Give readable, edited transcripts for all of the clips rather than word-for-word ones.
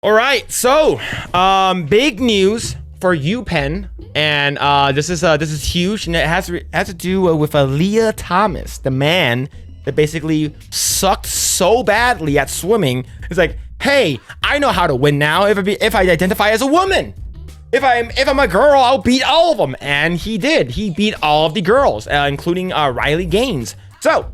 All right, so big news for UPenn, and this is huge, and it has to do with Lia Thomas, the man that basically sucked so badly at swimming. It's like, hey, I know how to win now if I identify as a woman. If I'm a girl, I'll beat all of them, and he did. He beat all of the girls, including Riley Gaines. So,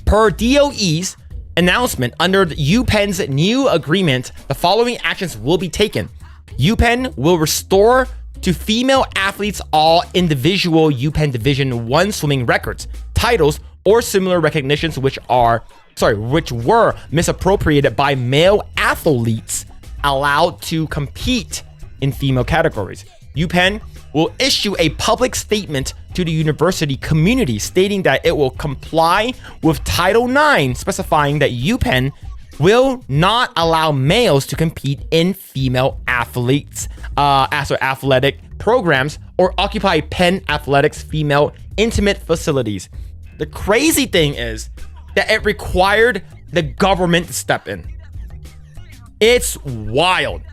per DOE's announcement, under UPenn's new agreement, the following actions will be taken. UPenn will restore to female athletes all individual UPenn Division I swimming records, titles, or similar recognitions which were misappropriated by male athletes allowed to compete in female categories. UPenn will issue a public statement to the university community stating that it will comply with Title IX, specifying that UPenn will not allow males to compete in female athletic programs or occupy Penn Athletics female intimate facilities. The crazy thing is that it required the government to step in. It's wild.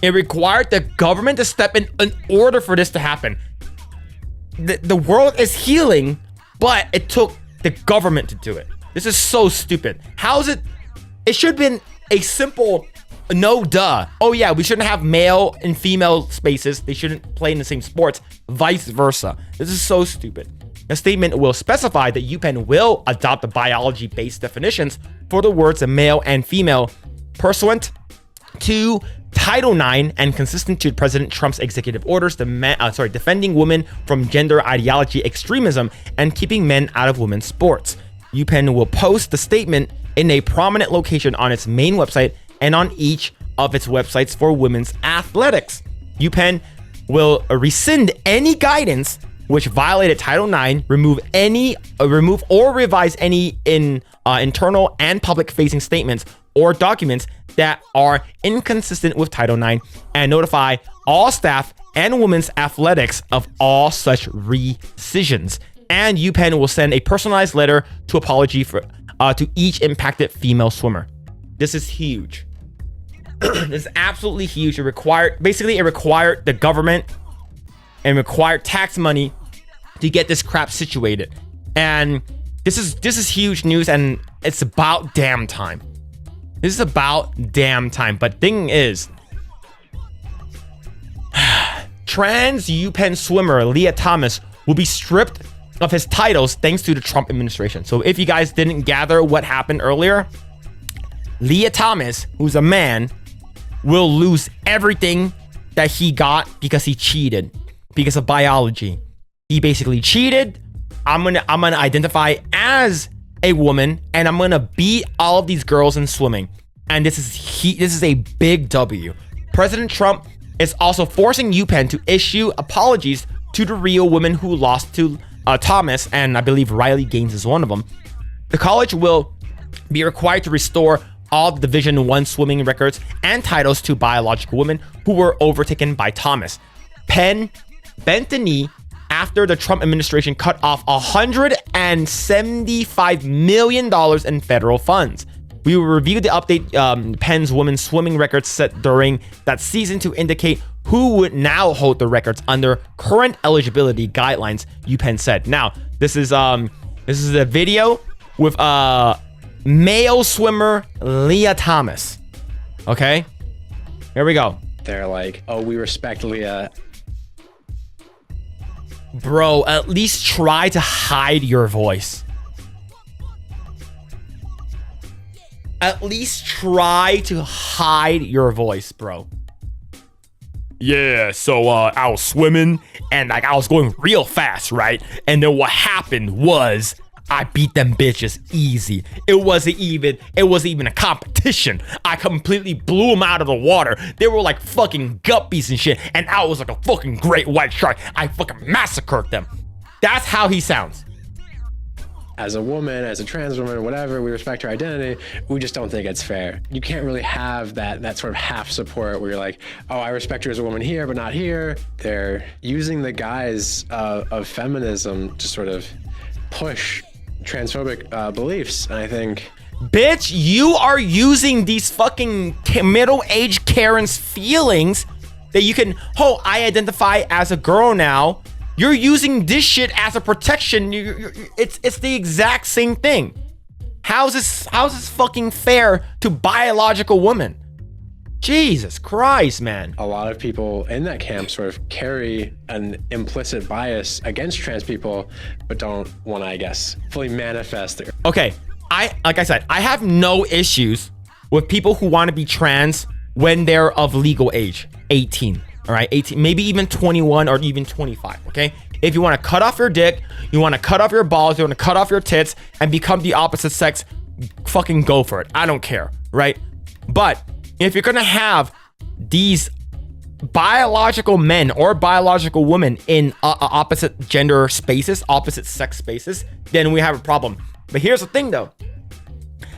It required the government to step in order for this to happen. The world is healing, but it took the government to do it. This is so stupid. How is it? It should have been a simple no duh. Oh yeah, we shouldn't have male and female spaces. They shouldn't play in the same sports. Vice versa. This is so stupid. The statement will specify that UPenn will adopt the biology-based definitions for the words male and female pursuant to Title IX and consistent to President Trump's executive orders, defending women from gender ideology extremism and keeping men out of women's sports. UPenn will post the statement in a prominent location on its main website and on each of its websites for women's athletics. UPenn will rescind any guidance which violated Title IX, remove or revise any internal and public-facing statements or documents that are inconsistent with Title IX, and notify all staff and women's athletics of all such rescissions. And UPenn will send a personalized letter to apology to each impacted female swimmer. This is huge. This is absolutely huge. It required the government and required tax money to get this crap situated. And this is huge news, and it's about damn time. This is about damn time. But thing is, trans UPenn swimmer Lia Thomas will be stripped of his titles thanks to the Trump administration. So if you guys didn't gather what happened earlier, Lia Thomas, who's a man, will lose everything that he got because he cheated because of biology. He basically cheated. I'm gonna identify as a woman, and I'm gonna beat all of these girls in swimming. And this is a big W. President Trump is also forcing UPenn to issue apologies to the real women who lost to Thomas, and I believe Riley Gaines is one of them. The college will be required to restore all Division I swimming records and titles to biological women who were overtaken by Thomas. Penn bent the knee after the Trump administration cut off $175 million in federal funds. We will review the update Penn's women's swimming records set during that season to indicate who would now hold the records under current eligibility guidelines, UPenn said. Now, this is a video with male swimmer Lia Thomas. Okay, here we go. They're like, oh, we respect Lia. Bro, at least try to hide your voice. At least try to hide your voice, bro. Yeah, so I was swimming and I was going real fast, right? And then what happened was I beat them bitches easy. It wasn't even a competition. I completely blew them out of the water. They were like fucking guppies and shit, and I was like a fucking great white shark. I fucking massacred them. That's how he sounds. As a woman, as a trans woman, whatever, we respect her identity. We just don't think it's fair. You can't really have that sort of half support where you're like, oh, I respect her as a woman here, but not here. They're using the guise of feminism to sort of push transphobic beliefs. And I think Bitch, you are using these fucking middle-aged Karen's feelings that you can, oh, I identify as a girl now. You're using this shit as a protection. It's the exact same thing. How's this fucking fair to biological women? Jesus Christ, man. A lot of people in that camp sort of carry an implicit bias against trans people, but don't want to, I guess, fully manifest it. Okay, like I said, I have no issues with people who want to be trans when they're of legal age, 18, all right, 18, maybe even 21 or even 25, okay? If you want to cut off your dick, you want to cut off your balls, you want to cut off your tits and become the opposite sex, fucking go for it. I don't care, right? But if you're gonna have these biological men or biological women in opposite gender spaces, opposite sex spaces, then we have a problem. But here's the thing though.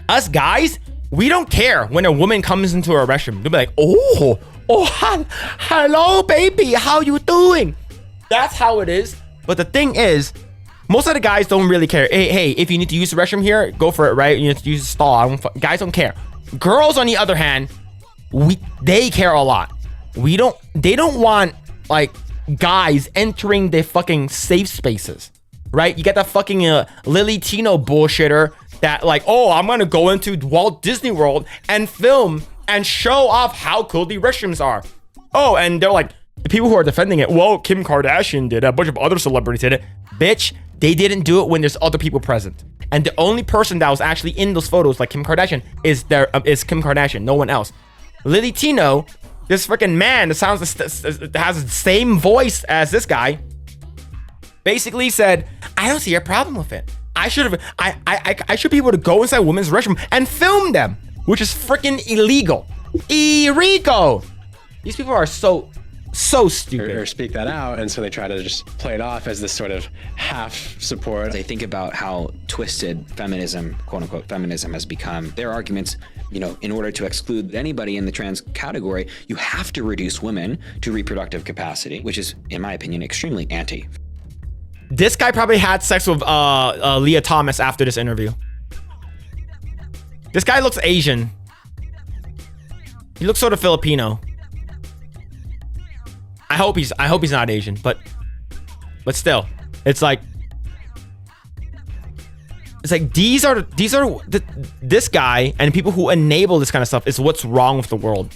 Us guys, we don't care when a woman comes into our restroom. They'll be like, oh, hello, baby, how you doing? That's how it is. But the thing is, most of the guys don't really care. Hey, if you need to use the restroom here, go for it, right? You need to use the stall. Guys don't care. Girls, on the other hand, they care a lot. They don't want like guys entering their fucking safe spaces, right? You get that fucking Lily Tino bullshitter that like, oh, I'm gonna go into Walt Disney World and film and show off how cool the restrooms are. Oh, and they're like, the people who are defending it, well, Kim Kardashian did it, a bunch of other celebrities did it. Bitch, they didn't do it when there's other people present. And the only person that was actually in those photos, like Kim Kardashian, is Kim Kardashian, no one else. Lily Tino, this freaking man that has the same voice as this guy, basically said, I don't see a problem with it. I should be able to go inside women's restroom and film them, which is freaking illegal. Illegal. These people are so stupid. Or speak that out, and so they try to just play it off as this sort of half support. They think about how twisted feminism, quote unquote, feminism has become. Their arguments, you know, in order to exclude anybody in the trans category, you have to reduce women to reproductive capacity, which is, in my opinion, extremely anti. This guy probably had sex with Leah Thomas after this interview. This guy looks Asian. He looks sort of Filipino. I hope he's not Asian, but still, it's like this guy and people who enable this kind of stuff is what's wrong with the world,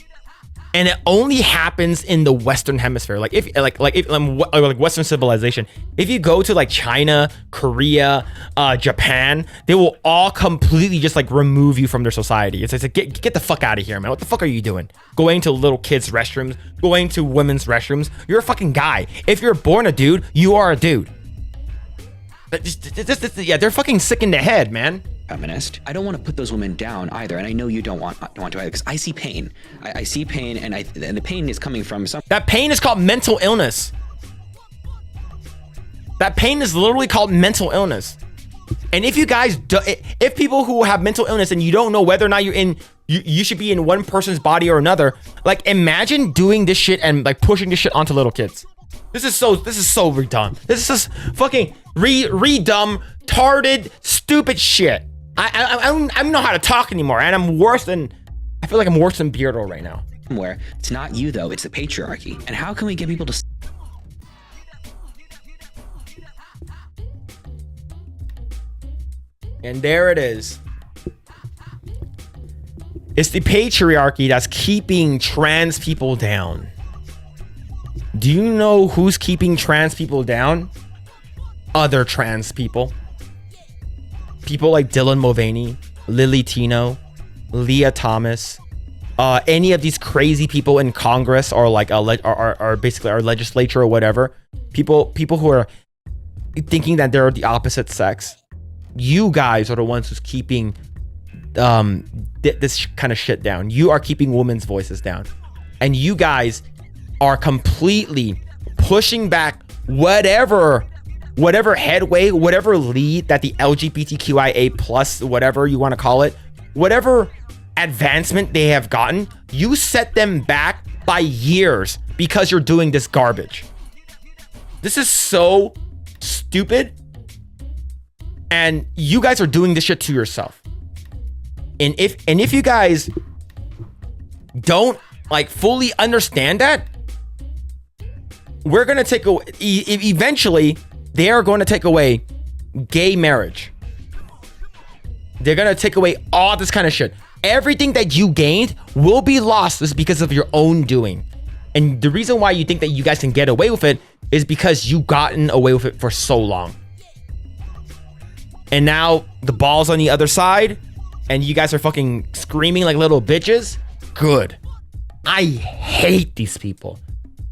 and it only happens in the Western Hemisphere. Like Western civilization. If you go to like China, Korea, Japan, they will all completely just like remove you from their society. It's like get the fuck out of here, man. What the fuck are you doing? Going to little kids' restrooms, going to women's restrooms. You're a fucking guy. If you're born a dude, you are a dude. Yeah, they're fucking sick in the head, man. Feminist. I don't want to put those women down either, and I know you don't want to either, because I see pain. I see pain, and the pain is coming from some. That pain is called mental illness. That pain is literally called mental illness. And if you guys, if people who have mental illness and you don't know whether or not you should be in one person's body or another, like imagine doing this shit and like pushing this shit onto little kids. This is so dumb. This is just fucking dumb, tarded, stupid shit. I don't know how to talk anymore, and I feel like I'm worse than Beardo right now. Where it's not you though, it's the patriarchy. And how can we get people to? And there it is. It's the patriarchy that's keeping trans people down. Do you know who's keeping trans people down? Other trans people. People like Dylan Mulvaney, Lily Tino, Leah Thomas, any of these crazy people in Congress or like are basically our legislature or whatever. People who are thinking that they're the opposite sex. You guys are the ones who's keeping this kind of shit down. You are keeping women's voices down, and you guys are completely pushing back whatever headway, whatever lead that the LGBTQIA plus, whatever you want to call it, whatever advancement they have gotten, you set them back by years because you're doing this garbage. This is so stupid. And you guys are doing this shit to yourself. And if you guys don't like fully understand that, we're gonna take away. Eventually, they are going to take away gay marriage. They're gonna take away all this kind of shit. Everything that you gained will be lost is because of your own doing. And the reason why you think that you guys can get away with it is because you've gotten away with it for so long. And now the ball's on the other side and you guys are fucking screaming like little bitches. Good. I hate these people,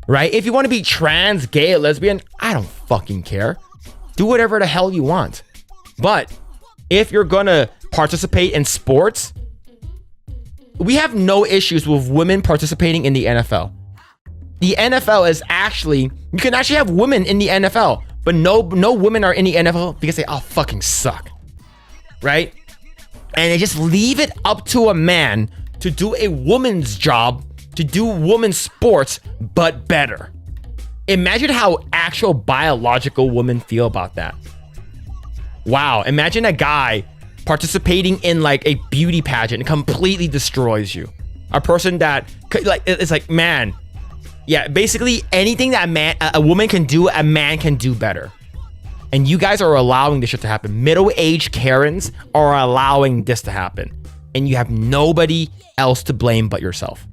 right? If you want to be trans, gay, or lesbian, I don't fucking care. Do whatever the hell you want. But if you're gonna participate in sports, we have no issues with women participating in the NFL. The NFL is actually, you can actually have women in the NFL, but no women are in the NFL because they all fucking suck, right? And they just leave it up to a man to do a woman's job, to do women's sports, but better. Imagine how actual biological women feel about that. Wow, imagine a guy participating in like a beauty pageant completely destroys you. A person that like, it's like, man, yeah, basically anything that a woman can do, a man can do better. And you guys are allowing this shit to happen. Middle-aged Karens are allowing this to happen. And you have nobody else to blame but yourself.